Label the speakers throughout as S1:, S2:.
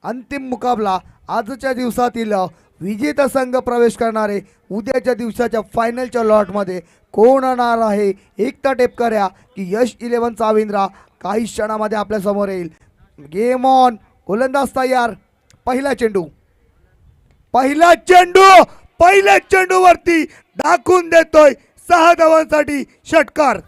S1: अंतिम मुकाबला आजच्या दिवसातील विजेता संघ प्रवेश करणारे उद्याच्या दिवसाच्या फायनलच्या लॉटमध्ये कोण होणार आहे एकता टेपकऱ्या की यश 11 चाविंद्रा काही क्षणामध्ये आपल्या समोर येईल. Game on. गोलंदाज तयार. पहिला चेंडू पहिल्या चेंडूवरती दाखवून देतोय 6 धावांसाठी षटकार.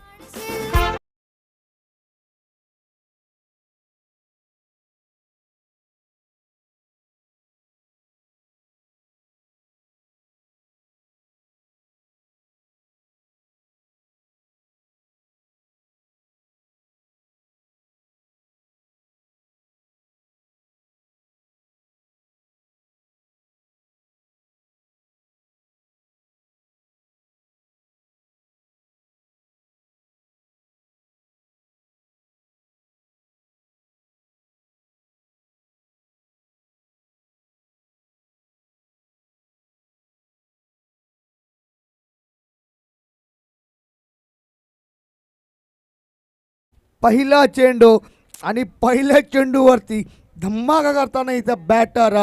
S1: पहिला चेंडू आणि पहिल्या चेंडूवरती धमाका करताना इथं बॅटर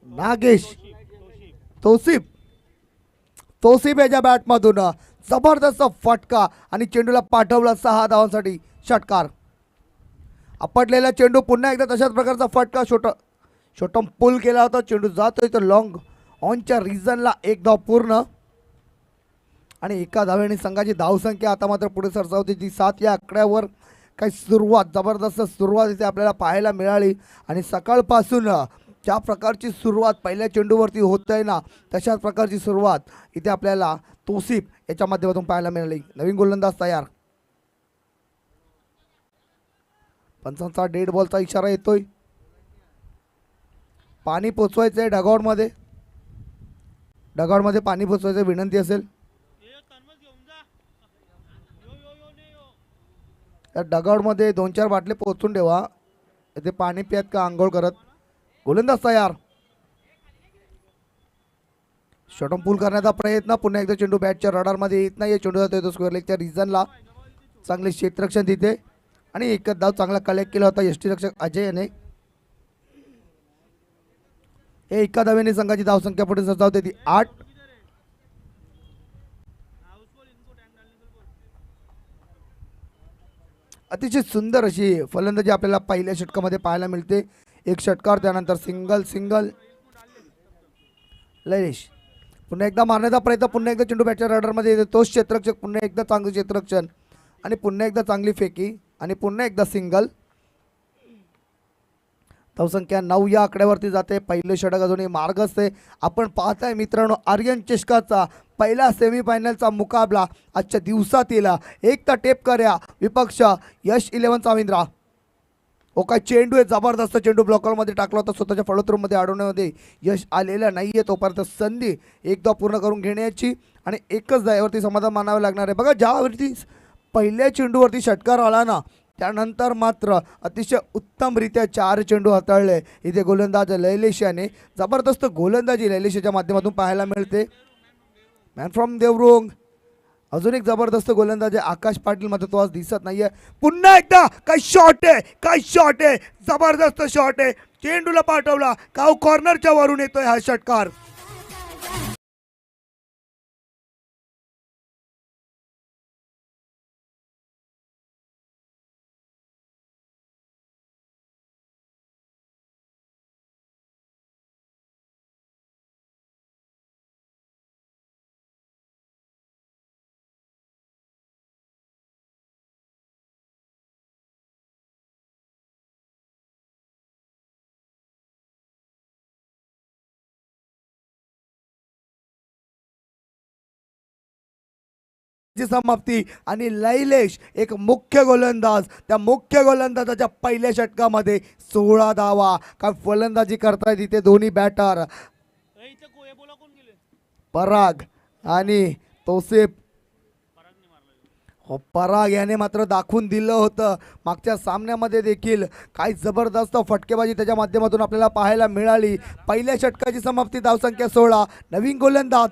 S1: नागेश तोसिफ याच्या बॅटमधून जबरदस्त फटका आणि चेंडूला पाठवला 6 धावांसाठी षटकार. आपटलेला चेंडू पुन्हा एकदा तशाच प्रकारचा फटका छोटा पुल केला होता. चेंडू जातोय तर लॉंग ऑनच्या रिझनला 1 धाव पूर्ण आणि एका धावेने संघाची धावसंख्या आता मात्र पुढे सरसावते ती 7 या आकड्यावर. काही जबरदस्त सुरुवात इथे आपल्याला पाहायला मिळाली आणि सकाळपासून ज्या प्रकारची सुरुवात पहिल्या चेंडूवरती होत आहे ना तशाच प्रकारची सुरुवात इथे आपल्याला तोसिफ याच्या माध्यमातून पाहायला मिळाली. नवीन गोलंदाज तयार. पंचांचा डेड बॉलचा इशारा येतोय. पाणी पोचवायचंय डगआउटमध्ये पाणी पोचवायचं विनंती असेल. त्या डगआउटमध्ये 2-4 बाटले पोचून ठेवा. इथे पाणी पियात का आंघोळ करत. गोलंदाज तयार. शॉटम पूल करण्याचा प्रयत्न. पुन्हा एकदा चेंडू बॅटच्या रडारमध्ये येत नाही. चेंडू जातो तो स्क्वेअर लेगच्या रिझनला. चांगले क्षेत्ररक्षण तिथे आणि एकच धाव चांगला कलेक्ट केला होता यष्टीरक्षक अजय याने. हे एका धावेने संघाची धावसंख्या पुढे सरसावते ती 8. अतिशय सुंदर अशी फलंदाजी आपल्याला पहिल्या षटकामध्ये पाहायला मिळते. एक षटकार त्यानंतर सिंगल लयलेश पुन्हा एकदा मारण्याचा प्रयत्न. पुन्हा एकदा चेंडू बॅटच्या रडारमध्ये येतो तोच क्षेत्ररक्षक. पुन्हा एकदा चांगलं क्षेत्ररक्षण आणि पुन्हा एकदा चांगली फेकी आणि पुन्हा एकदा सिंगल. धावसंख्या 9 या आकड्यावरती जाते. पहिले षटक अजूनही मार्ग असते. आपण पाहताय मित्रांनो आर्यन चषकाचा पहिला सेमीफायनलचा मुकाबला आजच्या दिवसातील एकता टेपकऱ्या विपक्ष यश 11 चाविंद्रा. काय चेंडू आहे जबरदस्त. चेंडू ब्लॉकरमध्ये टाकला होता. स्वतःच्या फळोत्रूमध्ये अडवण्यामध्ये यश आलेलं नाहीये. तोपर्यंत संधी एकदा पूर्ण करून घेण्याची आणि एकच धावेवरती समाधान मानावं लागणार आहे. बघा ज्यावरती पहिल्या चेंडूवरती षटकार आला ना त्यानंतर मात्र अतिशय उत्तमरित्या 4 चेंडू हाताळले इथे गोलंदाज लयलेश याने. जबरदस्त गोलंदाजी लयलेशच्या माध्यमातून पाहायला मिळते. मॅन फ्रॉम देवरुंग अजून एक जबरदस्त गोलंदाज आहे आकाश पाटील. मात्र तो आज दिसत नाहीये. पुन्हा एकदा काय शॉट आहे जबरदस्त शॉट आहे. चेंडूला पाठवला काव कॉर्नरच्या वरून येतोय हा षटकार. समाप्ती आणि लयलेश एक मुख्य गोलंदाज. त्या मुख्य गोलंदाजाच्या पहिल्या षटकामध्ये 16 धावा. काय फलंदाजी करतायत इथे दोन्ही बॅटर पराग आणि तोसिफ. पराग याने मात्र दाखवून दिलं होतं मागच्या सामन्यामध्ये देखील. काय जबरदस्त फटकेबाजी त्याच्या माध्यमातून आपल्याला पाहायला मिळाली. पहिल्या षटकाची समाप्ती धावसंख्या 16. नवीन गोलंदाज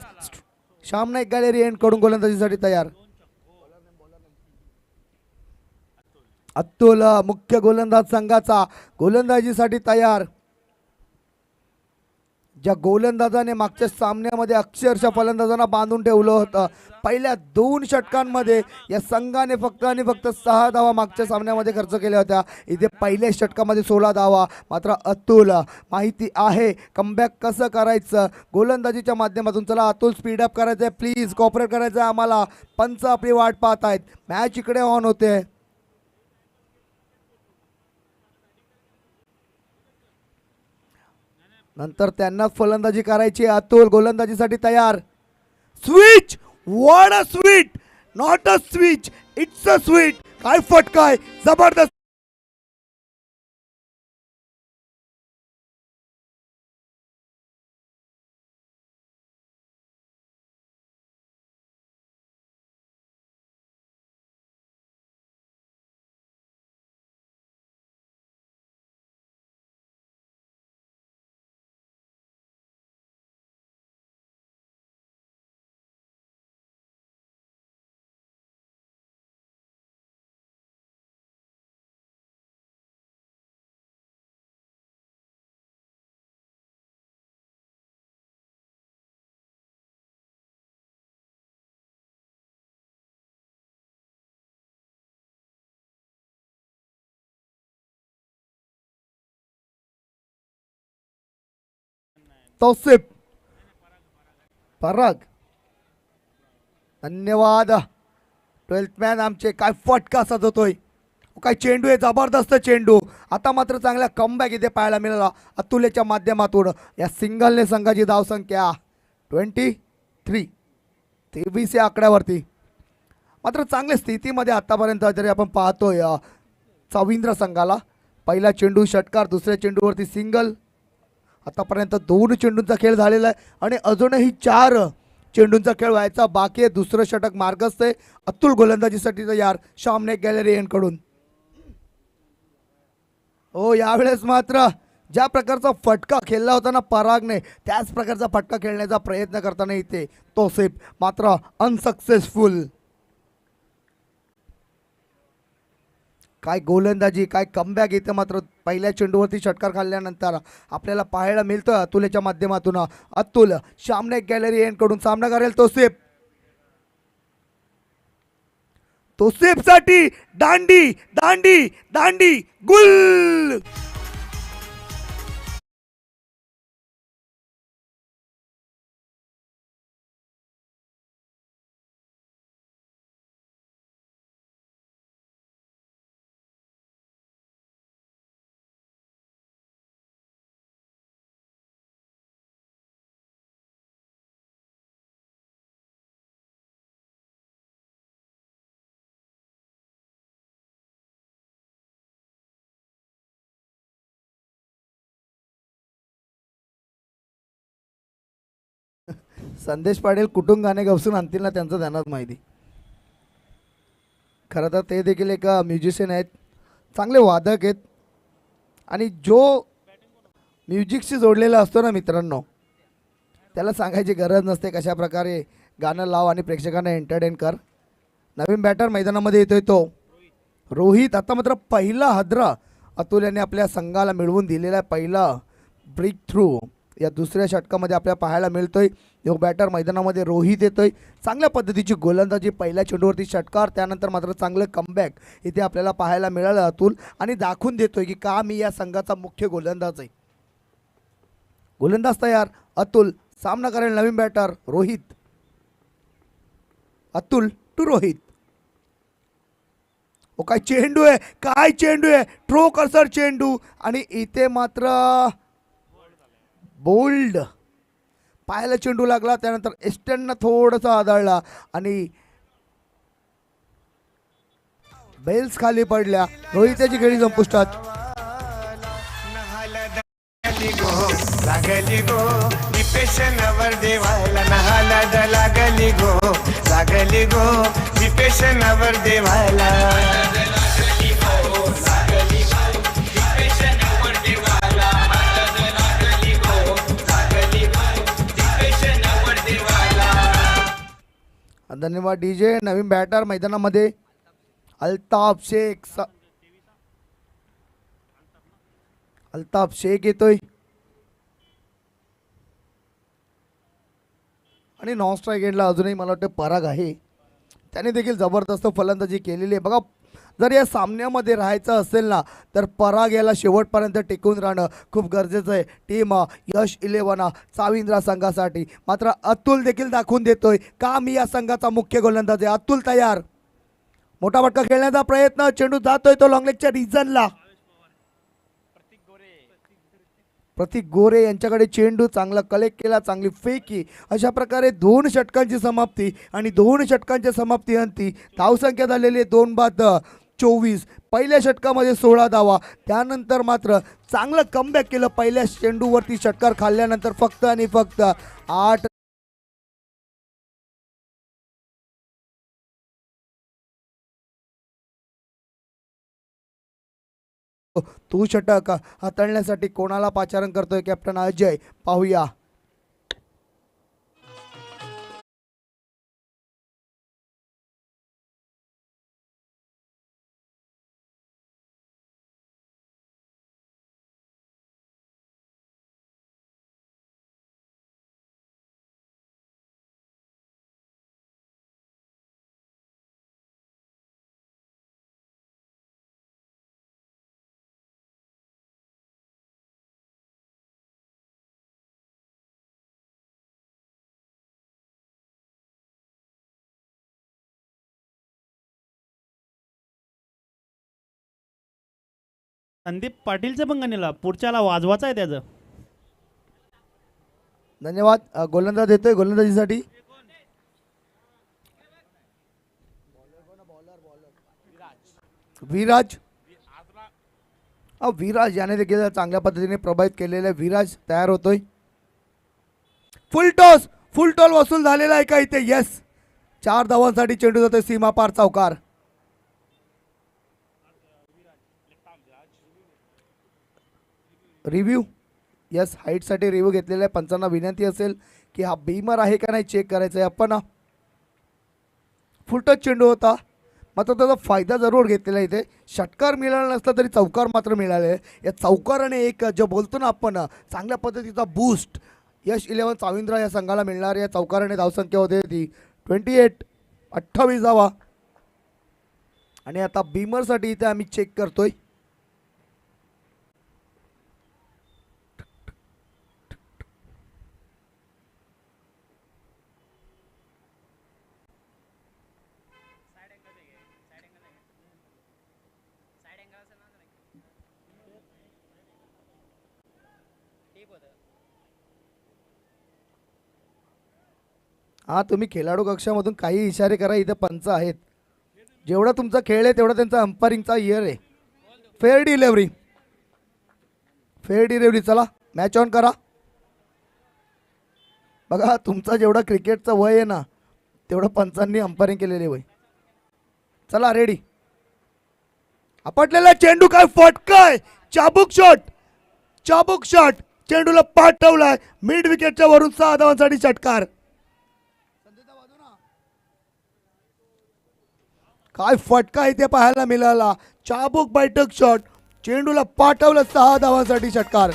S1: श्याम नाईक गॅलरी एंड कडून गोलंदाजीसाठी तयार. अतुल मुख्य गोलंदाज संघाचा गोलंदाजीसाठी तयार. ज्या गोलंदाजाने मागच्या सामन्यामध्ये अक्षरशः फलंदाजांना बांधून ठेवलं होतं. पहिल्या 2 षटकांमध्ये या संघाने फक्त आणि फक्त 6 धावा मागच्या सामन्यामध्ये खर्च केल्या होत्या. इथे पहिल्या षटकामध्ये 16 धावा. मात्र अतुल माहिती आहे कमबॅक कसं करायचं गोलंदाजीच्या माध्यमातून. चला अतुल स्पीडअप करायचं आहे, प्लीज कॉपरेट करायचं आहे आम्हाला. पंच आपली वाट पाहत आहेत. मॅच इकडे ऑन होते. नंतर त्यांना फलंदाजी करायची. अतुल गोलंदाजीसाठी तयार. Switch, what a sweet, not a switch, it's a sweet. काय फटका आहे, जबरदस्त. तौसिफ पराग, धन्यवाद. 12th मॅन आमचे. काय फटका सजवतोय, काय चेंडू आहे, जबरदस्त चेंडू. आता मात्र चांगला कमबॅक इथे पाहायला मिळाला अतुलच्या माध्यमातून. या सिंगलने संघाची धावसंख्या 23, 23 या आकड्यावरती. मात्र चांगल्या स्थितीमध्ये आतापर्यंत जरी आपण पाहतोय चवींद्र संघाला. पहिला चेंडू षटकार, दुसऱ्या चेंडूवरती सिंगल. आतापर्यंत 2 चेंडूंचा खेळ झालेला आहे आणि अजूनही 4 चेंडूंचा खेळ व्हायचा बाकी आहे. दुसरं षटक मार्गस्थ आहे. अतुल गोलंदाजीसाठी तयार शामने गॅलरी यांकडून. हो, यावेळेस मात्र ज्या प्रकारचा फटका खेळला होता ना परागने, त्याच प्रकारचा फटका खेळण्याचा प्रयत्न करताना इथे तौसिफ मात्र अनसक्सेसफुल. काय गोलंदाजी, काय कमबॅक. इथे मात्र पहिल्या चेंडूवरती षटकार खाल्ल्यानंतर आपल्याला पाहायला मिळतं अतुलच्या माध्यमातून. अतुल सामने गॅलरी यांकडून सामना करेल तौसिफ. तौसिफसाठी दांडी दांडी दांडी गुल. संदेश पाटील कुठून गाणे गवसून आणतील ना त्यांचं त्यांनाच माहिती. खरं तर ते देखील एक म्युझिशियन आहेत, चांगले वादक आहेत. आणि जो म्युझिकशी जोडलेला असतो ना मित्रांनो, त्याला सांगायची गरज नसते कशा प्रकारे गाणं लाव आणि प्रेक्षकांना एंटरटेन कर. नवीन बॅटर मैदानामध्ये येतोय तो रोहित. आता मात्र पहिला हद्रा अतुल यांनी आपल्या संघाला मिळवून दिलेला आहे. पहिला ब्रेक थ्रू या दुसऱ्या षटकामध्ये आपल्याला पाहायला मिळतोय. यो बॅटर मैदानामध्ये रोहित येतोय. चांगल्या पद्धतीची गोलंदाजी, पहिल्या चेंडूवरती षटकार, त्यानंतर मात्र चांगलं कमबॅक इथे आपल्याला पाहायला मिळालं अतुल. आणि दाखवून देतोय की का मी या संघाचा मुख्य गोलंदाज आहे. गोलंदाज तयार. अतुल सामना करेल नवीन बॅटर रोहित. अतुल टू रोहित. ओ काय चेंडू आहे, काय चेंडू आहे, थ्रो कर्सर चेंडू. आणि इथे मात्र बोल्ड पायाला चेंडू लागला. त्यानंतर एस्टननं थोडासा आदळला आणि बेल्स खाली पडल्या. रोहितची खेळी संपुष्टात.
S2: लागली गो विपेशनवर देवाला नहालाद लागली गो विपेशनवर देवाला.
S1: धन्यवाद डीजे. नवीन बॅटर मैदानामध्ये अल्ताफ शेख. अल्ताफ शेख येतोय आणि नॉन स्ट्राईक एंडला अजूनही मला वाटतं पराग आहे. त्याने देखील जबरदस्त फलंदाजी केलेली आहे. बघा जर या सामन्यामध्ये राहायचं असेल ना तर पराग याला शेवटपर्यंत टिकून राहणं खूप गरजेचं आहे. टीम यश 11 चाविंद्रा संघासाठी. मात्र अतुल देखील दाखवून देतोय का मी या संघाचा मुख्य गोलंदाज आहे. अतुल तयार, मोठा फटका खेळण्याचा प्रयत्न, चेंडू जातोय तो लॉंगलेगच्या रिजनला. प्रतीक गोरे यांच्याकडे चेंडू, चांगला कलेक्ट केला, चांगली फेकी. अशा प्रकारे 2 षटकांची समाप्ती आणि 2 षटकांच्या समाप्तीअंती धावसंख्या झालेली आहे 2/24. पहिल्या षटकामध्ये 16 धावा. त्यानंतर मात्र चांगलं कमबॅक केलं. पहिल्या चेंडूवरती षटकार खाल्ल्यानंतर फक्त आणि फक्त 8 तो षटक हाताळण्यासाठी कोणाला पाचारण करतोय कॅप्टन अजय, पाहूया.
S3: संदीप पाटीलचं पण गणिला पुढच्याला वाजवायचं आहे त्याचं.
S1: धन्यवाद. गोलंदाज येतोय गोलंदाजीसाठी. विराज. विराज याने देखील चांगल्या पद्धतीने प्रभावित केलेला आहे. विराज तयार होतोय. फुल टॉस वसूल झालेला आहे का इथे. येस, 4 धावांसाठी चेंडू जातोय सीमा पार चौकार. रिव्ह्यू, यस, हाईटसाठी रिव्ह्यू घेतलेला आहे. पंचांना विनंती असेल की हा बीमर आहे का नाही चेक करायचं आहे. आपण फुल टच चेंडू होता, मात्र त्याचा फायदा जरूर घेतलेला आहे. इथे षटकार मिळाला नसला तरी चौकार मात्र मिळाले आहे. या चौकाराने एक जे बोलतो ना आपण चांगल्या पद्धतीचा बूस्ट यश 11 चाविंद्रा या संघाला मिळणार. या चौकाराने धावसंख्या होते ती 28 धावा. आणि आता बीमरसाठी इथे आम्ही चेक करतोय. हा, तुम्ही खेळाडू कक्षामधून काही इशारे करा. इथे पंच आहेत. जेवढा तुमचा खेळ आहे तेवढा त्यांचा अंपायरिंगचा इयर आहे. Fair delivery. चला मॅच ऑन करा. बघा तुमचा जेवढा क्रिकेटचं वय आहे ना तेवढं पंचांनी अंपायरिंग केलेले वय. चला रेडी. आपटलेला चेंडू, काय फटकाय, चाबूक शॉट. चेंडूला पाठवलाय मिड विकेटच्या वरून 6 धावांसाठी षटकार. काय फटका इथे पाहायला मिळाला. चाबूक बैठक शॉट, चेंडूला पाठवलं 6 धावांसाठी षटकार.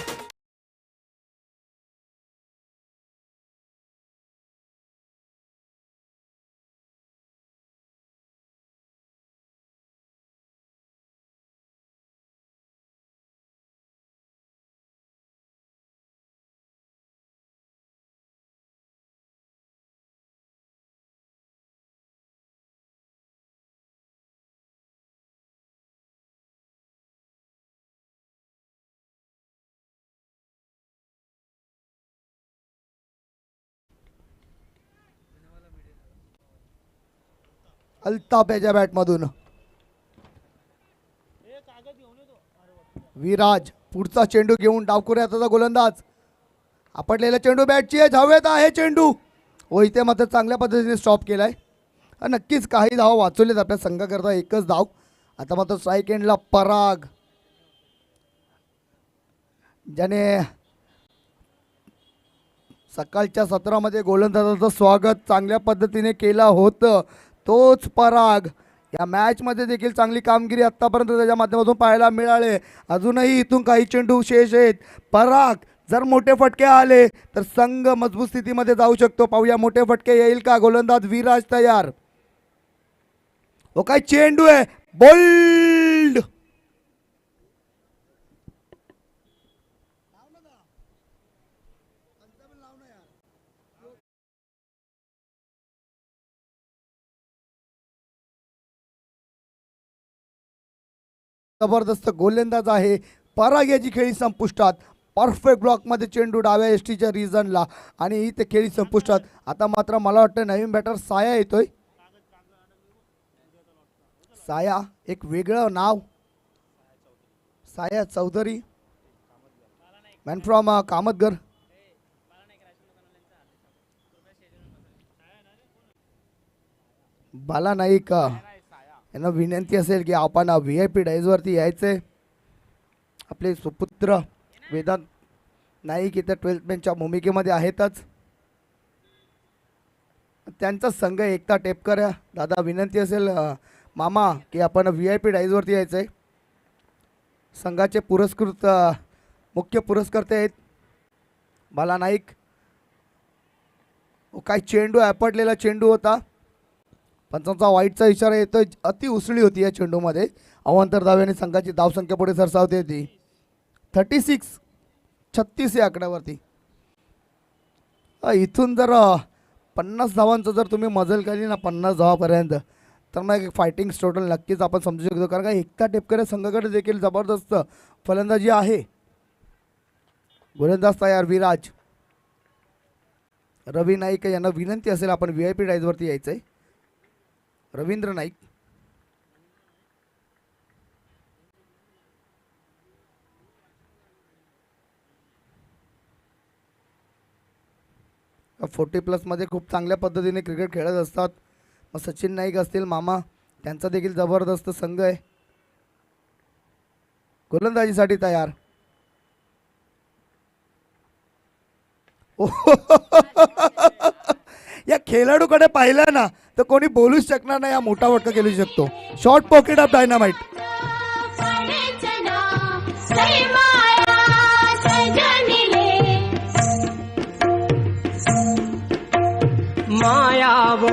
S1: अल्ताफ याच्या बॅटमधून विराज पुढचा चेंडू घेऊन डावखुऱ्याचा गोलंदाज. आपटलेला चेंडू बॅटची आहे, धावेत आहे चेंडू. हो, इथे मात्र चांगल्या पद्धतीने स्टॉप केलाय. नक्कीच काही धाव वाचवलेत आपल्या संघाकरता. 1च धाव. आता मात्र स्ट्राईक एंडला पराग, ज्याने सकाळच्या सत्रामध्ये गोलंदाजाचं स्वागत चांगल्या पद्धतीने केलं होतं, तोच पराग या मॅच मध्ये देखील चांगली कामगिरी आतापर्यंत त्याच्या माध्यमातून पाहायला मिळाले. अजूनही इथून काही चेंडू शेष आहेत. पराग, जर मोठे फटके आले तर संघ मजबूत स्थितीमध्ये जाऊ शकतो. पाहूया मोठे फटके येईल का. गोलंदाज विराज तयार. ओ काय चेंडू आहे, बोल्ड. जबरदस्त गोलंदाज आहे. पराग याची खेळी संपुष्टात. परफेक्ट ब्लॉकमध्ये चेंडू डाव्या एसटीच्या रिजनला आणि इथे खेळी संपुष्टात. आता मात्र मला वाटतं नवीन बॅटर साया येतोय. साया, एक वेगळं नाव, साया चौधरी, मॅन फ्रॉम कामतगर. बाला नाईक यांना विनंती असेल की आपण VIP डायजवरती यायचे. आपले सुपुत्र वेदांत नाईक इथे 12th मॅनच्या भूमिकेमध्ये आहेतच. त्यांचा संघ एकता टेपकर आहे. दादा विनंती असेल मामा की आपण VIP डायजवरती यायचे. संघाचे पुरस्कृत मुख्य पुरस्कर्ते आहेत बाला नाईक. काय चेंडू आपटलेला चेंडू होता. पंचांचा वाईटचा इशारा येतोय. अति उसळी होती या चेंडूमध्ये. अवांतर धाव्याने संघाची धावसंख्या पुढे सरसावते होती. 36 या आकड्यावरती. इथून जर 50 धावांचं जर तुम्ही मजल केली ना 50 धावापर्यंत, तर मग एक फायटिंग टोटल नक्कीच आपण समजू शकतो. कारण का एकता टेपकर संघाकडे देखील जबरदस्त फलंदाजी आहे. गोलंदाज तयार विराज. रवी नाईक यांना विनंती असेल आपण VIP डायजवरती यायचंय. रवींद्र नाईक. का 40+ मध्ये खूप चांगल्या पद्धतीने क्रिकेट खेळत असतात. मग सचिन नाईक असतील मामा, त्यांचा देखील जबरदस्त संघ आहे. गोलंदाजीसाठी तयार. या खेळाडूकडे पाहिलं ना तर कोणी बोलूच शकणार नाही. हा मोठा फटका खेळू शकतो. Short pocket of dynamite.
S4: मायाव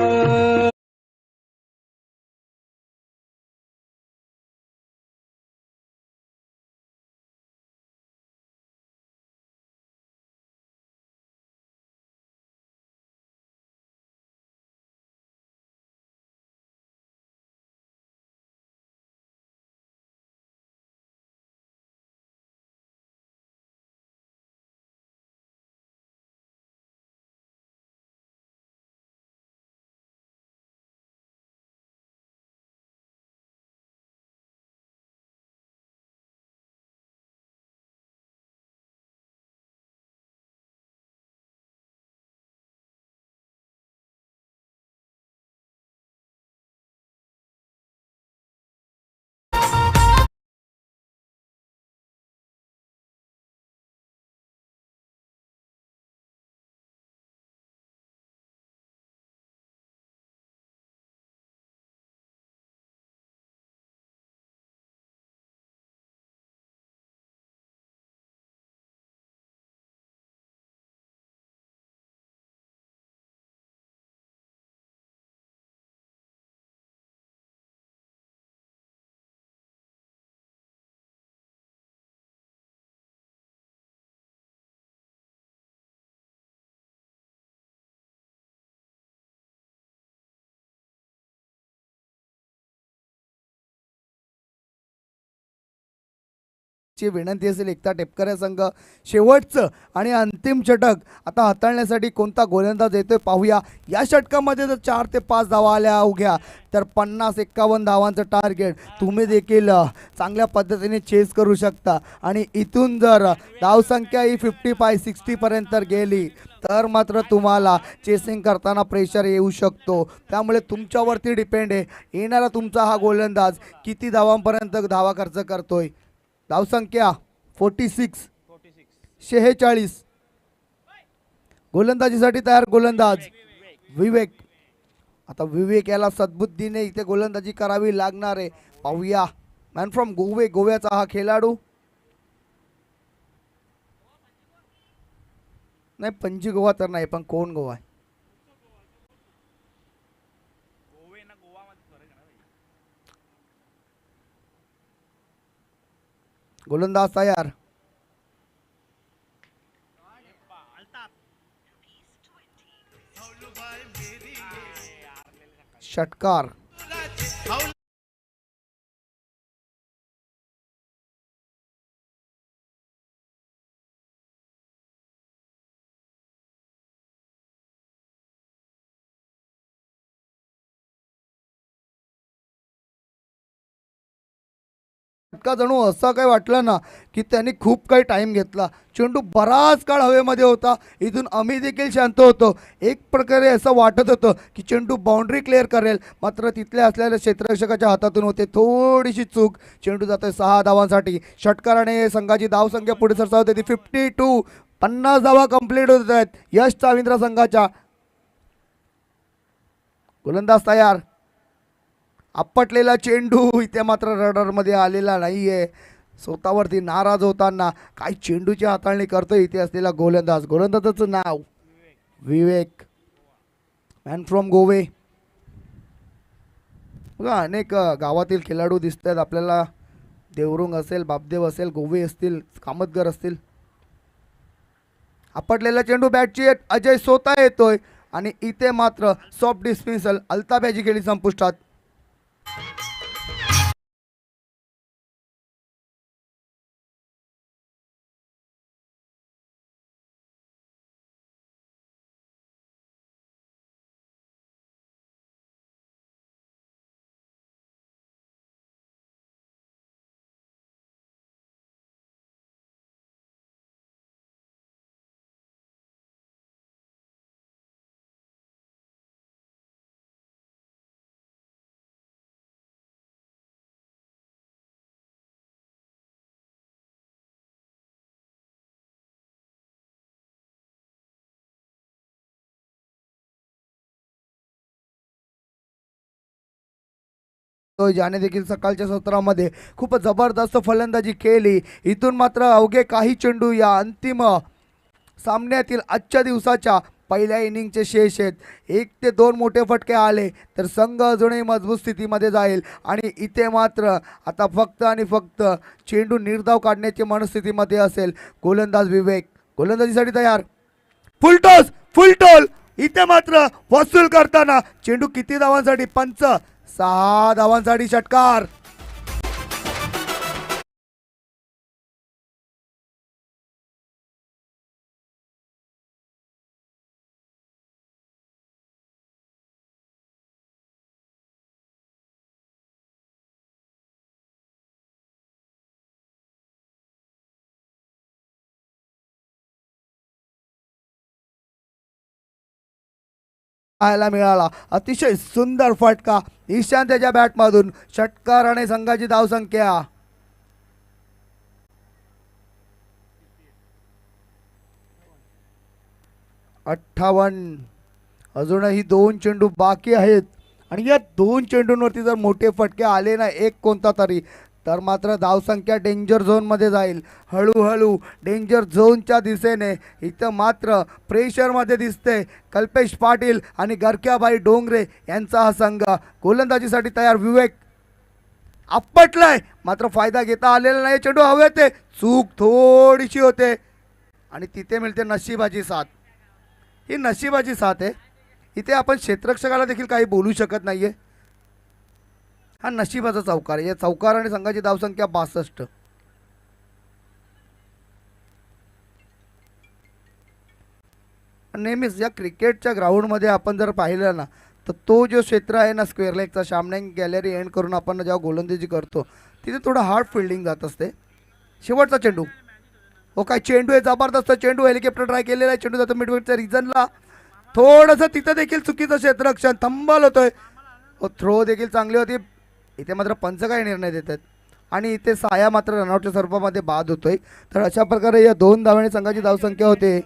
S1: ची विनंती असेल एकता टेपकर संघ शेवटचं आणि अंतिम षटक आता हाताळण्यासाठी कोणता गोलंदाज येतोय पाहूया. या षटकामध्ये जर 4 ते 5 धावा आल्या अवघ्या तर 50-51 धावांचं टार्गेट तुम्ही देखील चांगल्या पद्धतीने चेस करू शकता. आणि इथून जर धावसंख्या ही 55-60 पर्यंत गेली तर मात्र तुम्हाला चेसिंग करताना प्रेशर येऊ शकतो. त्यामुळे तुमच्यावरती डिपेंड आहे येणारा तुमचा हा गोलंदाज किती धावांपर्यंत धावा खर्च करतोय. धावसंख्या 46. गोलंदाजीसाठी तयार गोलंदाज विवेक. आता विवेक याला सद्बुद्धीने इथे गोलंदाजी करावी लागणार आहे. पाहूया मॅन फ्रॉम गोव्याचा हा खेळाडू. नाही पणजी गोवा तर नाही, पण कोण गोवा आहे. गोलंदाज तयार. षटकार. षटका जणू असं काही वाटलं ना की त्यांनी खूप काही टाइम घेतला. चेंडू बराच काळ हवेमध्ये होता. इथून आम्ही देखील शांत होतो. एक प्रकारे असं वाटत होतं की चेंडू बाउंड्री क्लिअर करेल, मात्र तिथल्या असलेल्या क्षेत्ररक्षकाच्या हातातून होते थोडीशी चूक. चेंडू जातोय 6 धावांसाठी. षटकाराने संघाची धावसंख्या पुढे सरसावते ती 52. 50 धावा कंप्लीट होत आहेत यश चाविंद्र संघाच्या. गोलंदाज तयार. आपटलेला चेंडू इथे मात्र रडारमध्ये आलेला नाहीये. स्वतःवरती नाराज होताना काय चेंडूची हाताळणी करतोय इथे असलेला गोलंदाज. गोलंदाजाचं नाव विवेक, मॅन फ्रॉम गोवे. बघा अनेक गावातील खेळाडू दिसत आहेत आपल्याला. देवरुंग असेल, बापदेव असेल, गोवे असतील, कामतगर असतील. आपटलेला चेंडू बॅटची अजय सोता येतोय आणि इथे मात्र सॉफ्ट डिस्मिसल. अल्ताफ याची खेळी संपुष्टात. ज्याने देखील सकाळच्या सत्रामध्ये खूप जबरदस्त फलंदाजी केली. इथून मात्र अवघे काही चेंडू या अंतिम सामन्यातील आजच्या दिवसाच्या पहिल्या इनिंगचे शेष आहेत. 1 ते 2 मोठे फटके आले तर संघ अजूनही मजबूत स्थितीमध्ये जाईल. आणि इथे मात्र आता फक्त आणि फक्त चेंडू निर्धाव काढण्याची मनस्थितीमध्ये असेल गोलंदाज विवेक. गोलंदाजीसाठी तयार. Full toss. इथे मात्र वसूल करताना चेंडू किती धावांसाठी? 6 धावांसाठी षटकार. पाहायला मिळाला. अतिशय सुंदर फटका ईशांत त्याच्या बॅटमधून. षटकार आणि संघाची धावसंख्या 58. अजूनही 2 चेंडू बाकी आहेत आणि या 2 चेंडूंवरती जर मोठे फटके आले ना एक कोणता तरी, तर मात्र धावसंख्या डेंजर झोनमध्ये जाईल. हळूहळू डेंजर झोनच्या दिशेने इथं मात्र प्रेशरमध्ये दिसते कल्पेश पाटील आणि गरक्याबाई डोंगरे यांचा हा संघ. गोलंदाजीसाठी तयार विवेक. आपटलाय मात्र फायदा घेता आलेला नाही. चेंडू हवेत आहे. चूक थोडीशी होते आणि तिथे मिळते नशिबाची साथ. ही नशिबाची साथ आहे. इथे आपण क्षेत्ररक्षकाला देखील काही बोलू शकत नाहीये. हा नशिबाचा चौकार. या चौकाराने संघाची धावसंख्या 62. नेहमीच या क्रिकेटच्या ग्राउंडमध्ये आपण जर पाहिलं ना, तर तो जो क्षेत्र आहे ना स्क्वेअर लेगचा, सामने गॅलरी एंड करून आपण जेव्हा गोलंदाजी करतो तिथे थोडं हार्ड फिल्डिंग जात असते. शेवटचा चेंडू. हो काय चेंडू आहे, जबरदस्त चेंडू. हेलिकॉप्टर ट्राय केलेला आहे. चेंडू जातो मिडविकेटच्या रिजनला. थोडंसं तिथं देखील चुकीचं क्षेत्ररक्षण. थंबल होतोय. हो थ्रो देखील चांगली होती. इथे मात्र पंच काय निर्णय देतात आणि इथे साया मात्र रनआउटच्या स्वरूपामध्ये बाद होतोय. तर अशा प्रकारे या 2 धावांनी संघाची धावसंख्या होते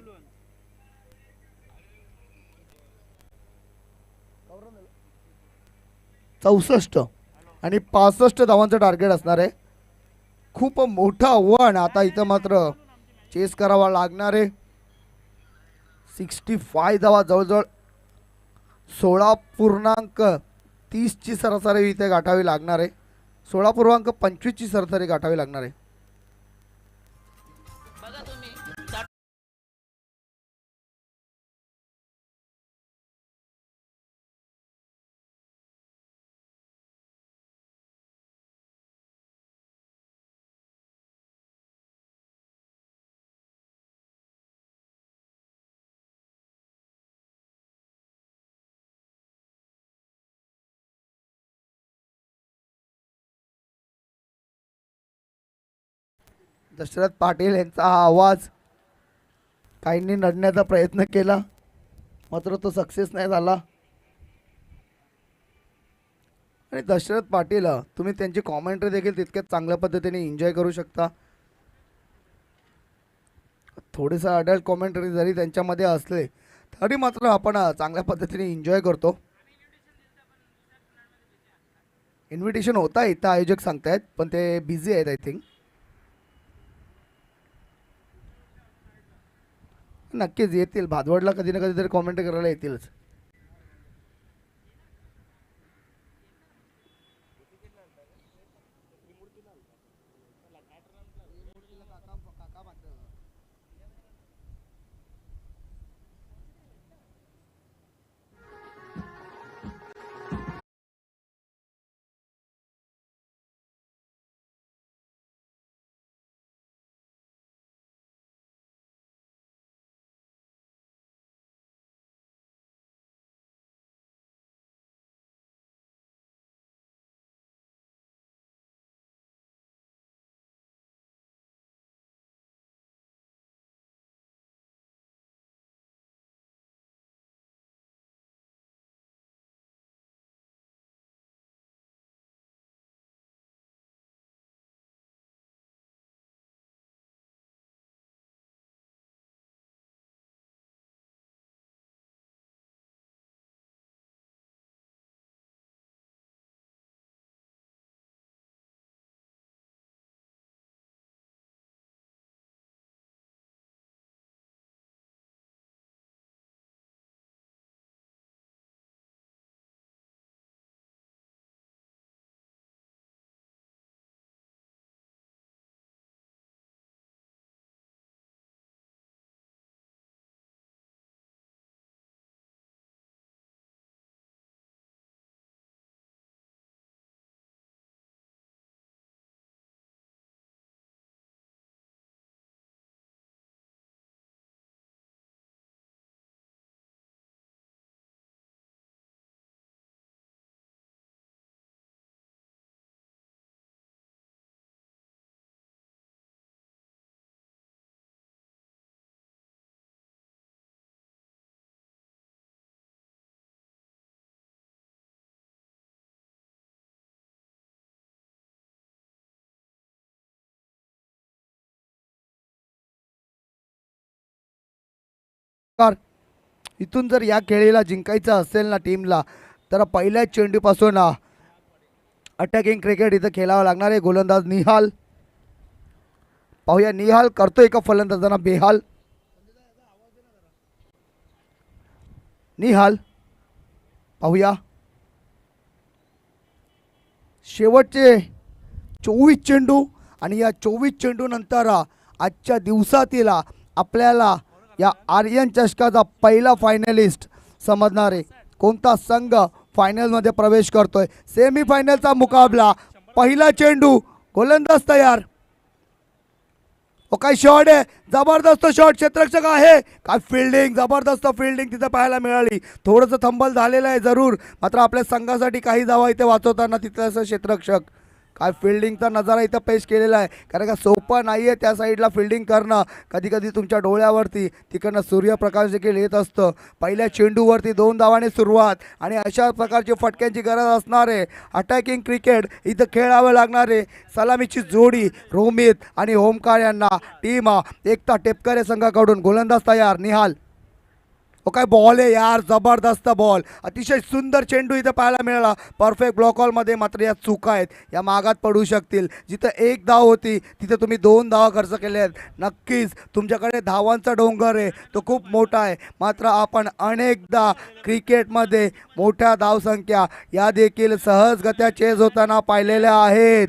S1: 64 आणि 65 धावांचं टार्गेट असणार आहे. खूप मोठं आव्हान आता इथं मात्र चेस करावा लागणार आहे. 65 धावा जवळजवळ 16.30ची सरासरी इथे गाठावी लागणार आहे. 16.25ची सरासरी गाठावी लागणार आहे. दशरथ पाटील यांचा हा आवाज काहींनी नडण्याचा प्रयत्न केला मात्र तो सक्सेस नाही झाला. आणि दशरथ पाटील तुम्ही त्यांची कॉमेंट्री देखील तितक्याच चांगल्या पद्धतीने एन्जॉय करू शकता. थोडेसं अडल्ट कॉमेंट्री जरी त्यांच्यामध्ये असले तरी मात्र आपण चांगल्या पद्धतीने एन्जॉय करतो. इन्व्हिटेशन होता इथं आयोजक सांगतायत पण ते बिझी आहेत आय थिंक. नक्कीच येतील भादवडला कधी ना कधीतरी कॉमेंट करायला येतीलच. इथून जर या खेळीला जिंकायचं असेल ना टीमला तर पहिल्या चेंडूपासून अटॅकिंग क्रिकेट इथं खेळावं लागणार आहे. गोलंदाज निहाल पाहूया निहाल करतोय का फलंदाजांना बेहाल. निहाल पाहूया शेवटचे 24 चेंडू आणि या 24 चेंडू नंतर आजच्या दिवसातील आपल्याला या आर्यन चषकाचा पहिला फायनलिस्ट समजणार आहे. कोणता संघ फायनलमध्ये प्रवेश करतोय. सेमीफायनलचा मुकाबला. पहिला चेंडू गोलंदाज तयार. काय शॉट आहे जबरदस्त शॉट. क्षेत्ररक्षक आहे काय फिल्डिंग जबरदस्त फिल्डिंग तिथं पाहायला मिळाली. थोडंसं थंबल झालेलं आहे जरूर मात्र आपल्या संघासाठी काही धावा इथे वाचवताना तिथलं असं क्षेत्ररक्षक काय फिल्डिंगचा नजारा इथं पेश केलेला आहे. कारण का सोपं नाही आहे त्या साईडला फिल्डिंग करणं. कधी कधी तुमच्या डोळ्यावरती तिकडनं सूर्यप्रकाश देखील येत असतं. पहिल्या चेंडूवरती 2 धावाने सुरुवात आणि अशा प्रकारची फटक्यांची गरज असणार आहे. अटॅकिंग क्रिकेट इथं खेळावं लागणार आहे. सलामीची जोडी रोमित आणि ओमकार यांना टीम एकता टेपकरे संघाकडून. गोलंदाज तयार निहाल काय बॉल आहे यार, जबरदस्त बॉल, अतिशय सुंदर चेंडू इथे पाहायला मिळाला. परफेक्ट ब्लॉक मध्ये मात्र या चुका आहेत, या मागात पडू शकतील. जिथं एक धाव होती तिथे तुम्ही 2 धावा खर्च केले आहेत. नक्कीच तुमच्याकडे धावांचा डोंगर आहे, तो खूप मोठा आहे. मात्र आपण अनेकदा क्रिकेटमध्ये मोठ्या धावसंख्या या देखील सहजगत्या चेज होताना पाहिलेल्या आहेत.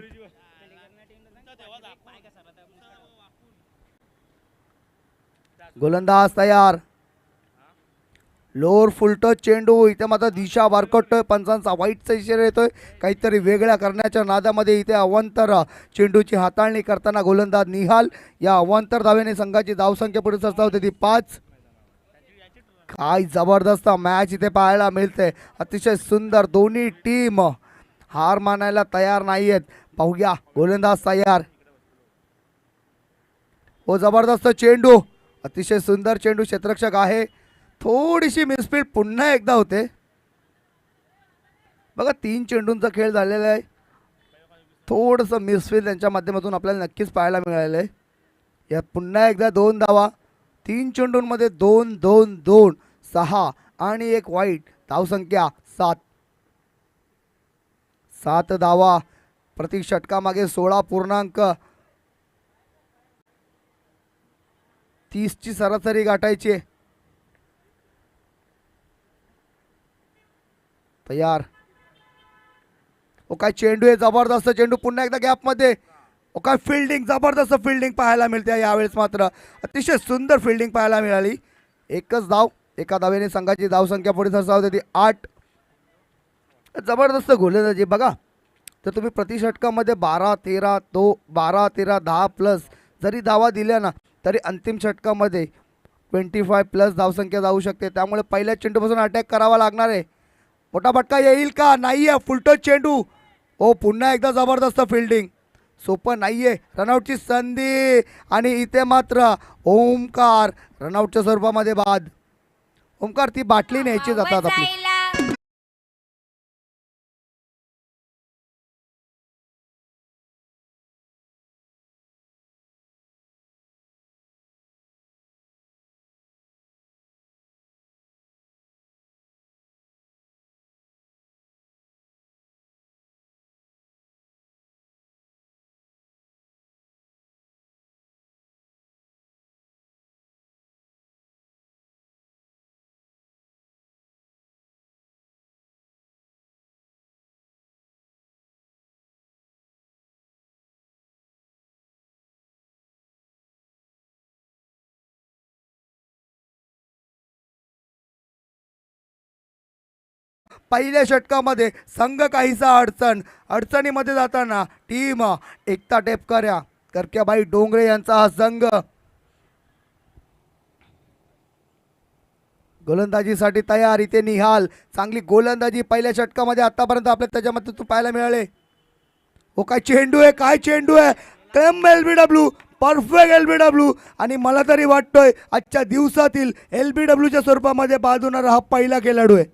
S1: गोलंदाज तयार. लोअर फुलटच चेंडू, इथे मात्र दिशा वारकटतोय. पंचांचा वाईटचा इशारा येतोय. काहीतरी वेगळ्या करण्याच्या नादामध्ये इथे अवांतर चेंडूची हाताळणी करताना गोलंदाज निहाल. या अवांतर धावेने संघाची धावसंख्या पुढे सरसावते ती 5. काय जबरदस्त मॅच इथे पाहायला मिळते, अतिशय सुंदर. दोन्ही टीम हार मानायला तयार नाहीयेत. पाहूया गोलंदाज तयार. हो जबरदस्त चेंडू, अतिशय सुंदर चेंडू. क्षेत्ररक्षक आहे, थोडीशी मिसफील्ड पुन्हा एकदा होते. बघा 3 चेंडूंचा खेळ झालेला आहे. थोडंसं मिसफील्ड त्यांच्या माध्यमातून आपल्याला नक्कीच पाहायला मिळालेलं आहे. यात पुन्हा एकदा 2 धावा. 3 चेंडूंमध्ये 2 2 2 6 आणि एक वाईट. धावसंख्या 7. 7 धावा प्रति षटकामागे 16.30 ची सरासरी गाठायची आहे. तयार. काय चेंडू आहे, जबरदस्त चेंडू. पुन्हा एकदा गॅप मध्ये. काय फिल्डिंग, जबरदस्त फिल्डिंग पाहायला मिळते यावेळेस. मात्र अतिशय सुंदर फिल्डिंग पाहायला मिळाली. एकच धाव, एका धावेने संघाची धावसंख्या पुढे सरसावते ती 8. जबरदस्त गोलंदाजी बघा. तर तुम्ही प्रति षटकामध्ये 12-13 प्लस जरी धावा दिल्या ना, तरी अंतिम षटकामध्ये 25 प्लस धावसंख्या जाऊ शकते. त्यामुळे पहिल्या चेंडूपासून अटॅक करावा लागणार आहे. मोठा फटका येईल का? नाहीये. फुलटच चेंडू. पुन्हा एकदा जबरदस्त फिल्डिंग. सोपं नाहीये. रनआउटची संधी आणि इथे मात्र ओमकार रनआउटच्या स्वरूपामध्ये बाद. ओमकार ती बाटली न्यायची जातात आपली. पहिल्या षटकामध्ये संघ काहीसा अडचणीमध्ये जाताना टीम एकता टेपकऱ्या करक्याबाई डोंगरे यांचा हा संघ गोलंदाजीसाठी तयार. इथे निहाल. चांगली गोलंदाजी पहिल्या षटकामध्ये आतापर्यंत आपल्या त्याच्यामध्ये तू पाहायला मिळाले. काय चेंडू आहे, काय चेंडू आहे. Claim LBW, perfect LBW. आणि मला तरी वाटतोय आजच्या दिवसातील LBWच्या स्वरूपामध्ये बाद होणारा हा पहिला खेळाडू आहे.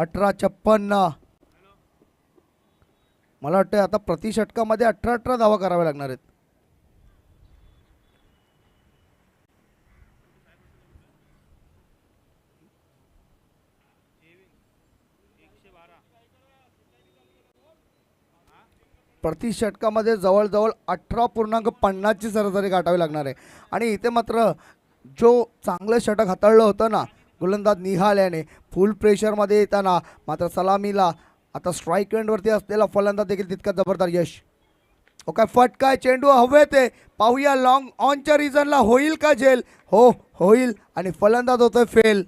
S1: 18-56. मला वाटतं आता प्रति षटकामध्ये 18 धावा कराव्या लागणार आहेत. प्रति षटकामध्ये जवळजवळ 18.50 ची सरासरी गाठावी लागणार आहे. आणि इथे मात्र जो चांगलं षटक हाताळलं होतं ना गोलंदाज निहाल याने, फुल प्रेशरमध्ये येताना मात्र सलामीला आता स्ट्राईक एंडवरती असलेला फलंदाज देखील तितका जबरदस्त यश. ओके, फटकाय चेंडू हवेत आहे. पाहूया लॉंग ऑनच्या रिझनला होईल का झेल. हो, होईल. आणि फलंदाज होतोय फेल.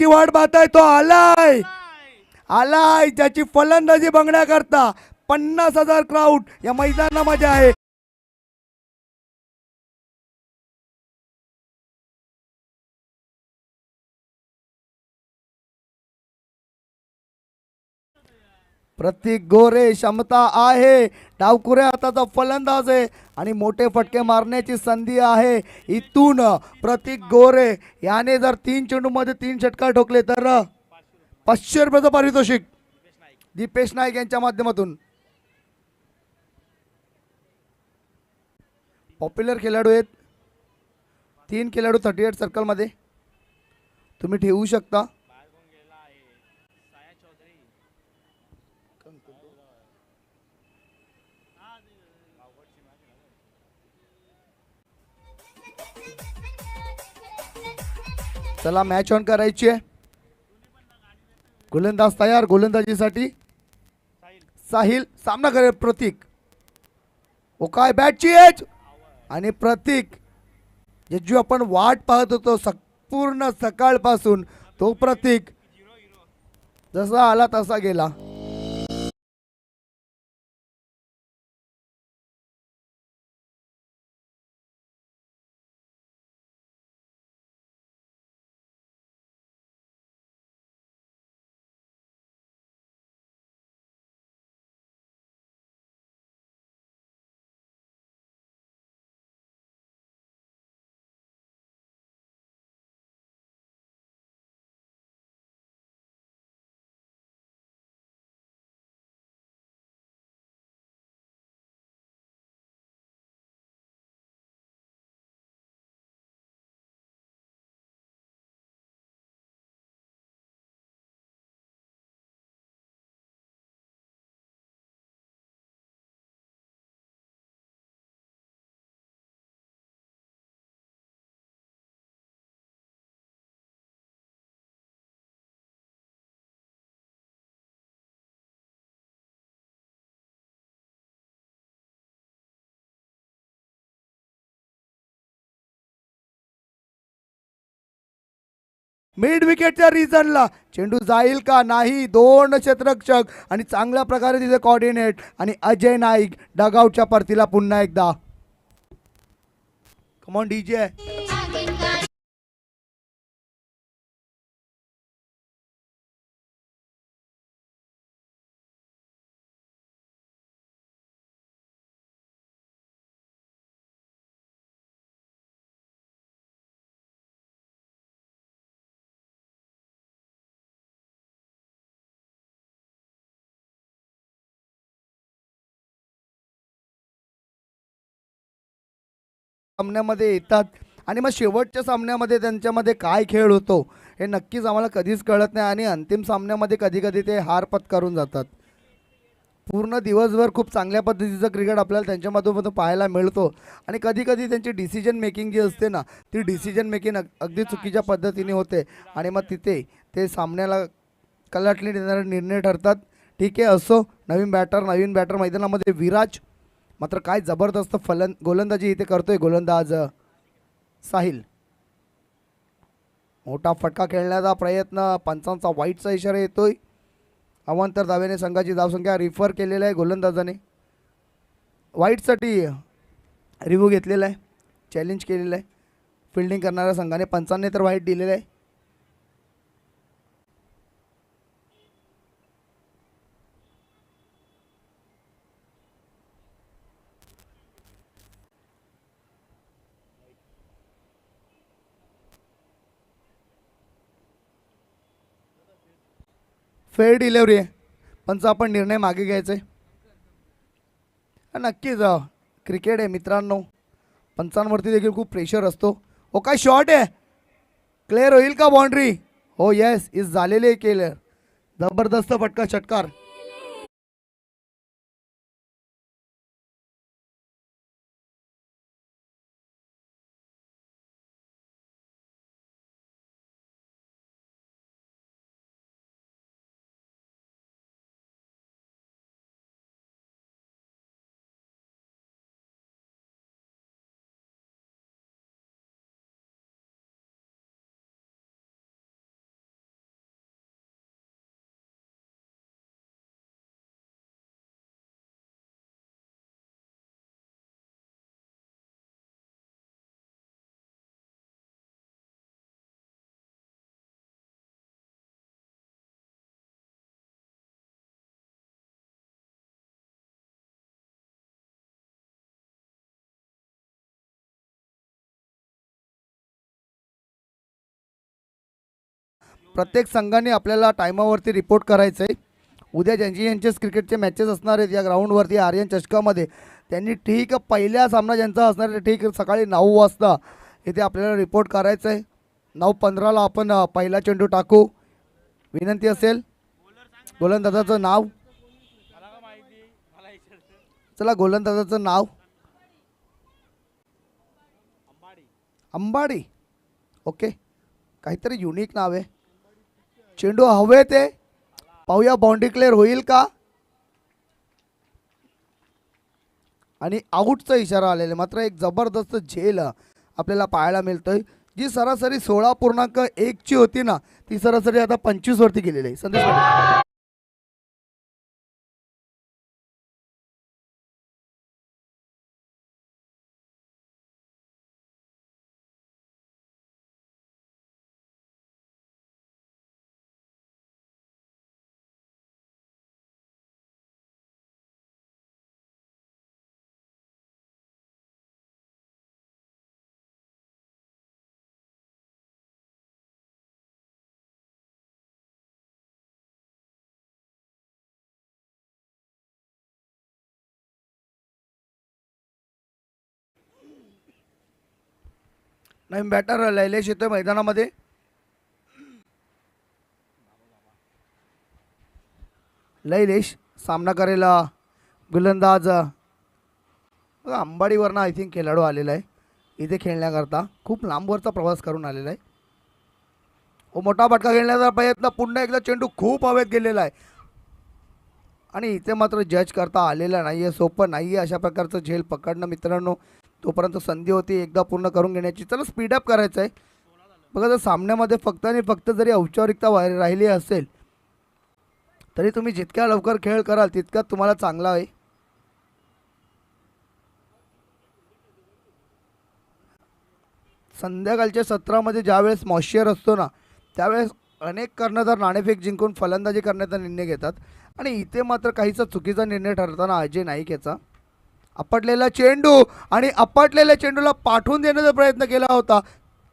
S1: ची वाट पाहताय, तो आलाय आलाय. ज्याची फलंदाजी बघण्याकरता 50,000 क्राऊड या मैदानामध्ये आहे. प्रतीक गोरे क्षमता आहे. डावखुऱ्या हाताचा फलंदाज आहे आणि मोठे फटके मारण्याची संधी आहे. इथून प्रतीक गोरे याने जर 3 चेंडूमध्ये 3 षटकार ठोकले तर 500 रुपयाचं पारितोषिक दीपेश नाईक यांच्या माध्यमातून. पॉप्युलर खेळाडू आहेत. 3 खेळाडू 38 सर्कलमध्ये तुम्ही ठेवू शकता. चला मॅच ऑन करायची आहे. गोलंदाज तयार गोलंदाजीसाठी. साहिल सामना करेल प्रतीक. ओ काय बॅटची एज. आणि प्रतीक ज्याची आपण वाट पाहत होतो पूर्ण सकाळपासून, तो प्रतीक जसा आला तसा गेला. मिड विकेटच्या रिझनला चेंडू जाईल का नाही. 2 क्षेत्ररक्षक आणि चांगल्या प्रकारे तिथे कोऑर्डिनेट. आणि अजय नाईक डगआउटच्या परतीला पुन्हा एकदा. Come on DJ. सामन्यामध्ये येतात आणि मग शेवटच्या सामन्यामध्ये त्यांच्यामध्ये काय खेळ होतो हे नक्कीच आम्हाला कधीच कळत नाही. आणि अंतिम सामन्यामध्ये कधी कधी ते हार पत्करून जातात. पूर्ण दिवसभर खूप चांगल्या पद्धतीचं क्रिकेट आपल्याला त्यांच्यामधून पाहायला मिळतो. आणि कधी कधी त्यांची डिसिजन मेकिंग जी असते ना, ती डिसिजन मेकिंग अगदी चुकीच्या पद्धतीने होते. आणि मग तिथे ते सामन्याला कलाटणी देणारे निर्णय ठरतात. ठीक आहे, असो. नवीन बॅटर मैदानामध्ये विराज. मात्र काय जबरदस्त गोलंदाजी इथे करतोय गोलंदाज साहिल. मोठा फटका खेळण्याचा प्रयत्न, पंचांचा वाईटचा इशारा येतोय. अवांतर धावेने संघाची धावसंख्या रिफर केलेला आहे गोलंदाजाने. वाईटसाठी रिव्ह्यू घेतलेला आहे, चॅलेंज केलेलं आहे फिल्डिंग करणाऱ्या संघाने. पंचांनी तर वाईट दिलेलं आहे. फेअर डिलेवरी आहे, पंच आपण निर्णय मागे घ्यायचा आहे. नक्कीच क्रिकेट आहे मित्रांनो, पंचांवरती देखील खूप प्रेशर असतो. हो काय शॉट आहे, क्लिअर होईल का बाउंड्री? हो येस, इज झालेले आहे क्लिअर. जबरदस्त फटका, षटकार. प्रत्येक संघाने आपल्याला टायमावरती रिपोर्ट करायचं आहे. उद्या ज्यांची यांचेच क्रिकेटचे मॅचेस असणार आहेत या ग्राउंडवरती आर्यन चषकामध्ये, त्यांनी ठीक पहिला सामना ज्यांचा असणार आहे ठीक सकाळी 9 वाजता इथे आपल्याला रिपोर्ट करायचं आहे. 9:15ला आपण पहिला चेंडू टाकू. विनंती असेल गोलंदाजाचं नाव. चला गोलंदाजाचं नाव अंबाडी. ओके, काहीतरी युनिक नाव आहे. चेंडू हवे ते पाहूया, बाउंड्री क्लिअर होईल का? आणि आऊटचा इशारा आलेला. मात्र एक जबरदस्त झेल आपल्याला पाहायला मिळतोय. जी सरासरी 16.1 होती ना, ती सरासरी आता 25 वरती गेलेली आहे. संदेश पाटील. नवीन बॅटर लैलेश येतोय मैदानामध्ये. लैलेश सामना करेला गोलंदाज अंबाडीवरनं आय थिंक खेळाडू आलेला आहे इथे खेळण्याकरता. खूप लांबवरचा प्रवास करून आलेला आहे. हो, मोठा फटका खेळण्याचा प्रयत्न, पुन्हा एकदा चेंडू खूप हवेत गेलेला आहे आणि इथे मात्र जज करता आलेला नाही आहे. सोपं नाही आहे अशा प्रकारचं झेल पकडणं मित्रांनो. तोपर्यंत संधी होती एकदा पूर्ण करून घेण्याची. चला स्पीडअप करायचं आहे. बघा, जर सामन्यामध्ये फक्त आणि फक्त जरी औपचारिकता राहिली असेल तरी तुम्ही जितक्या लवकर खेळ कराल तितका तुम्हाला चांगला आहे. संध्याकाळच्या सत्रामध्ये ज्यावेळेस मॉइश्चर असतो ना, त्यावेळेस अनेक कर्णधार नाणेफेक जिंकून फलंदाजी करण्याचा निर्णय घेतात आणि इथे मात्र काहीसा चुकीचा निर्णय ठरताना अजय नाईक याचा. आपटलेला चेंडू आणि आपटलेल्या चेंडूला पाठवून देण्याचा प्रयत्न केला होता.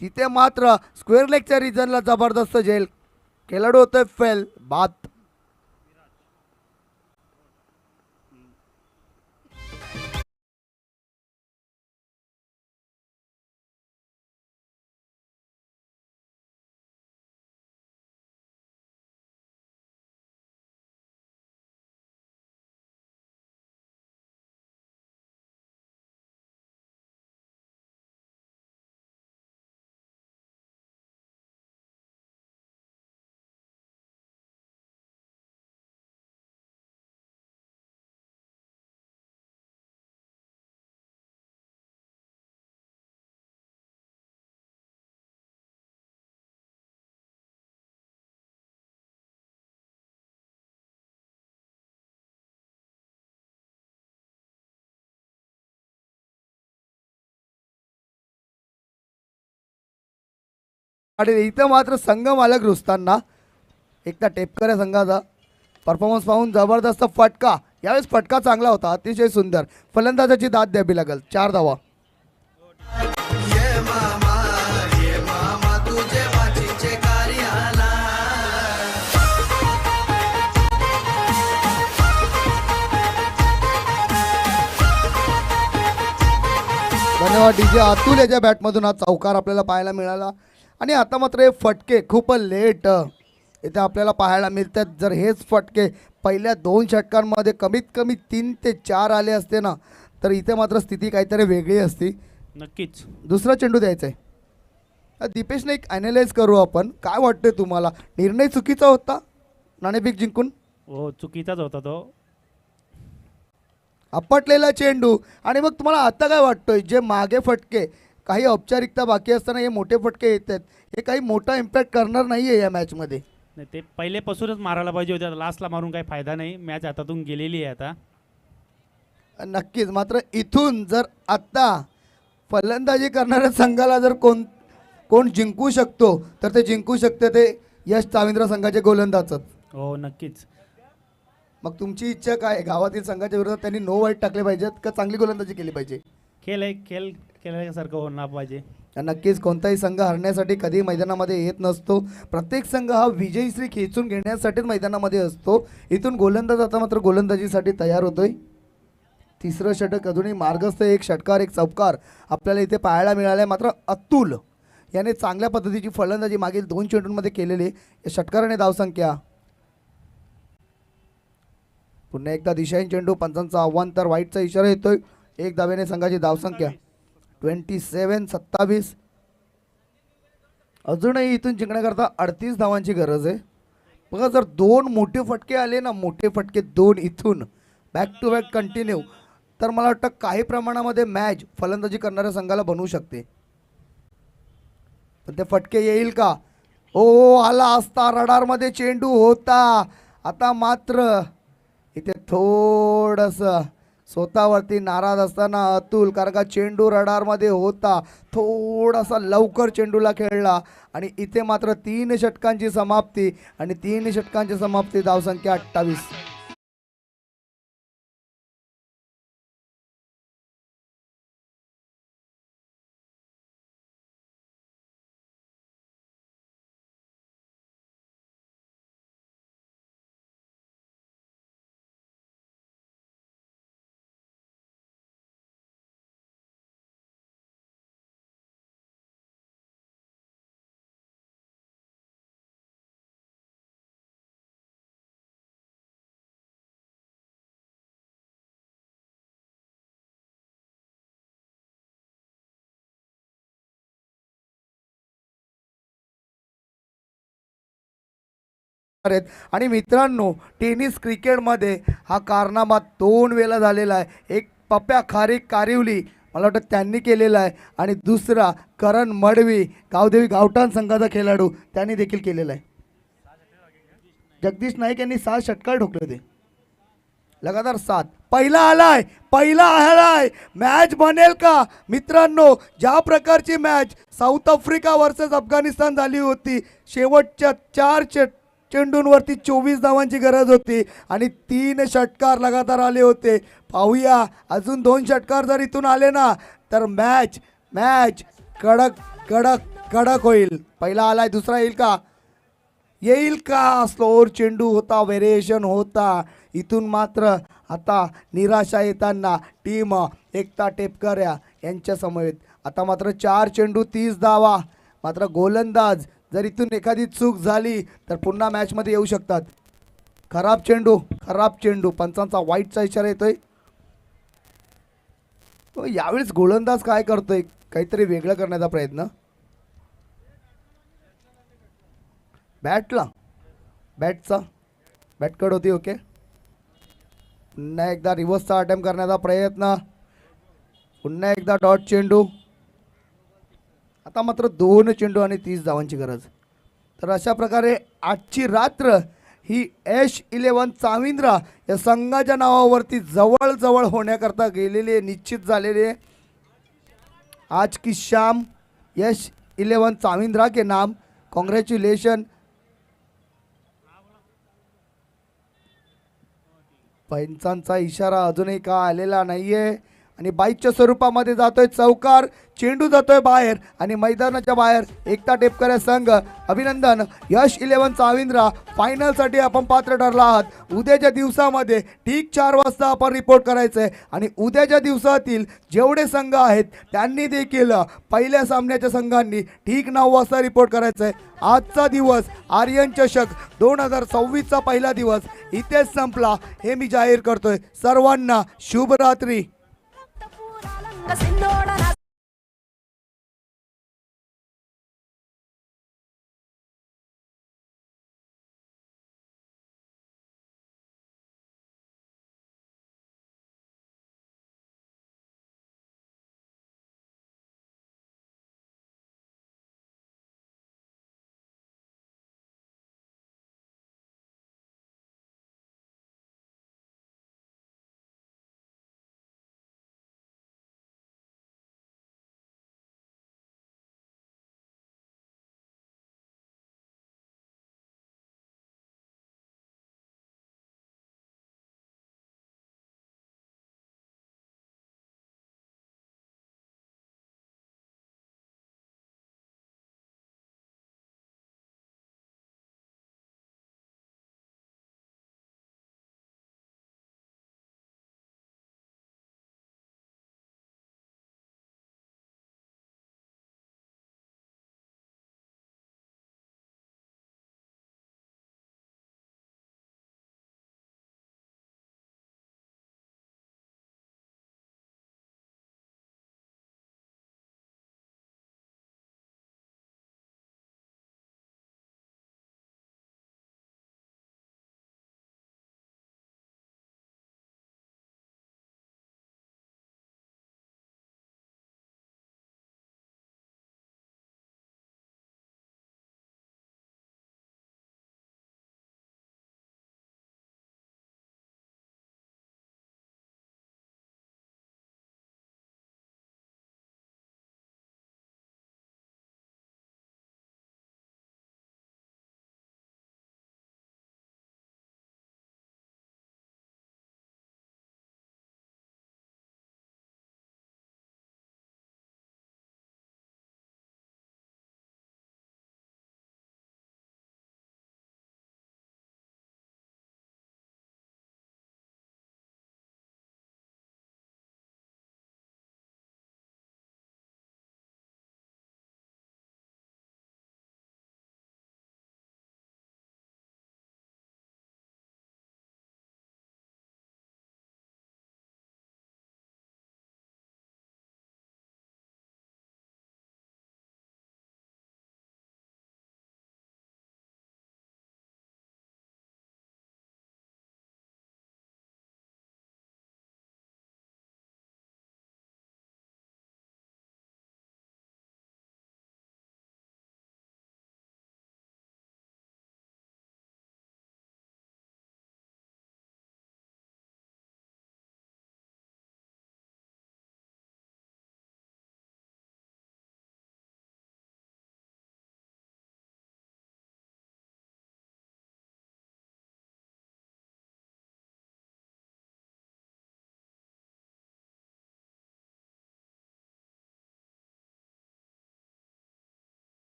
S1: तिथे मात्र स्क्वेअर लेगच्या रिजनला जबरदस्त झेल. खेळाडू होतोय फेल बाद. आणि इथं मात्र संघ मालक रुजताना एकदा टेपकर या संघाचा परफॉर्मन्स पाहून जबरदस्त फटका. यावेळेस फटका चांगला होता, अतिशय सुंदर. फलंदाजाची दाद द्यावी लागेल. 4 धावा. धन्यवाद डीजे अतुल याच्या बॅटमधून हा चौकार आपल्याला पाहायला मिळाला. आणि आता मात्र हे फटके खूप लेट इथे आपल्याला पाहायला मिळतात. जर हेच फटके पहिल्या 2 षटकांमध्ये कमीत कमी 3 ते 4 आले असते ना, तर इथे मात्र स्थिती काहीतरी वेगळी असती.
S3: नक्कीच.
S1: दुसरा चेंडू द्यायचा आहे. दीपेशने एक ॲनालाइज करू आपण. काय वाटतंय तुम्हाला, निर्णय चुकीचा होता नाणेफेक जिंकून?
S3: हो, चुकीचाच होता तो.
S1: आपटलेला चेंडू. आणि मग तुम्हाला आता काय वाटतंय, जे मागे फटके काही औपचारिकता बाकी असताना हे मोठे फटके येत आहेत, हे काही मोठा इम्पॅक्ट करणार नाही आहे या मॅचमध्ये?
S3: नाही, ते पहिलेपासूनच मारायला पाहिजे होते. लास्टला मारून काही फायदा नाही. मॅच हातातून गेलेली आहे आता.
S1: नक्कीच. मात्र इथून जर आत्ता फलंदाजी करणाऱ्या संघाला जर कोण जिंकू शकतो, तर ते जिंकू शकते ते यश चाविंद्र संघाचे गोलंदाजच.
S3: हो, नक्कीच.
S1: मग तुमची इच्छा काय आहे? गावातील संघाच्या विरोधात त्यांनी नो वाईट टाकले पाहिजेत का चांगली गोलंदाजी केली पाहिजे?
S3: खेळ केल्यासारखं होणार पाहिजे.
S1: नक्कीच. कोणताही संघ हरण्यासाठी कधी मैदानामध्ये येत नसतो. प्रत्येक संघ हा विजयश्री खेचून घेण्यासाठीच मैदानामध्ये असतो. इथून गोलंदाज आता मात्र गोलंदाजीसाठी तयार होतोय. तिसरं षटक अजूनही मार्गस्थ. एक षटकार एक चौकार आपल्याला इथे पाहायला मिळाले. मात्र अतुल याने चांगल्या पद्धतीची फलंदाजी मागील 2 चेंडूंमध्ये केलेली. या षटकाराने धावसंख्या पुन्हा एकदा दिशाहीन चेंडू. पंचांचं आव्हान तर वाईटचा इशारा येतोय. 1 धावेने संघाची धावसंख्या 27-27. अजूनही इथून जिंकण्याकरता 38 धावांची गरज आहे. बघा, जर 2 मोठे फटके आले ना, मोठे फटके 2 इथून बॅक टू बॅक कंटिन्यू, तर मला वाटतं काही प्रमाणामध्ये मॅच फलंदाजी करणाऱ्या संघाला बनवू शकते. पण ते फटके येईल का? ओ, आला असता. रडारमध्ये चेंडू होता. आता मात्र इथे थोडंसं स्वतःवरती नाराज असताना अतुल, कारण का चेंडू रडारमध्ये होता, थोडासा लवकर चेंडूला खेळला. आणि इथे मात्र 3 षटकांची समाप्ती. आणि 3 षटकांची समाप्ती, धावसंख्या 28. आणि मित्रांनो, टेनिस क्रिकेटमध्ये हा कारनामा 2 वेळा झालेला आहे. एक पप्प्या खारीक कारिवली, मला वाटतं त्यांनी केलेला आहे. आणि दुसरा करण मडवी, गावदेवी गावठाण संघाचा खेळाडू, त्यांनी देखील केलेला आहे. जगदीश नाईक यांनी 7 षटकार ठोकले होते लगातार 7. पहिला आलाय. मॅच बनेल का मित्रांनो? ज्या प्रकारची match south Africa versus Afghanistan झाली होती, शेवटच्या 4 चेंडूंवरती 24 धावांची गरज होती आणि 3 षटकार लगातार आले होते. पाहूया, अजून 2 षटकार जर इथून आले ना, तर मॅच कडक होईल. पहिला आलाय, दुसरा येईल का? स्लोअर चेंडू होता, व्हेरिएशन होता. इथून मात्र आता निराशा येताना टीम एकता टेपकर यांच्या समवेत. आता मात्र 4 चेंडू 30 धावा. मात्र गोलंदाज जर इथून एखादी चूक झाली तर पुन्हा मॅचमध्ये येऊ शकतात. खराब चेंडू. पंचांचा वाईटचा इशारा येतोय. यावेळेस गोलंदाज काय करतोय? काहीतरी वेगळं करण्याचा प्रयत्न. बॅट कट होती. ओके, पुन्हा एकदा रिव्हर्सचा अटेम्प्ट करण्याचा प्रयत्न. पुन्हा एकदा डॉट चेंडू. आता मात्र 2 चेंडू आणि 30 धावांची गरज. तर अशा प्रकारे आजची रात्र ही H11 चाविंद्रा या संघाच्या नावावरती जवळ होण्याकरता गेलेली, निश्चित झालेली आहे. आज की शाम H11 चाविंद्रा के नाम कॉंग्रॅच्युलेशन. पंचांचा इशारा अजूनही का आलेला नाहीये आणि बाईकच्या स्वरूपामध्ये जातोय चौकार. चेंडू जातोय बाहेर आणि मैदानाच्या बाहेर एकता टेपकऱ्या संघ अभिनंदन. यश 11 चाविंद्रा फायनलसाठी आपण पात्र ठरला आहात. उद्याच्या दिवसामध्ये ठीक 4 वाजता आपण रिपोर्ट करायचंय आणि उद्याच्या दिवसातील जेवढे संघ आहेत त्यांनी देखील पहिल्या सामन्याच्या संघांनी ठीक 9 वाजता रिपोर्ट करायचंय. आजचा दिवस आर्यन चषक 2026चा पहिला दिवस इथेच संपला हे मी जाहीर करतोय. सर्वांना शुभरात्री.
S4: सिंधोडा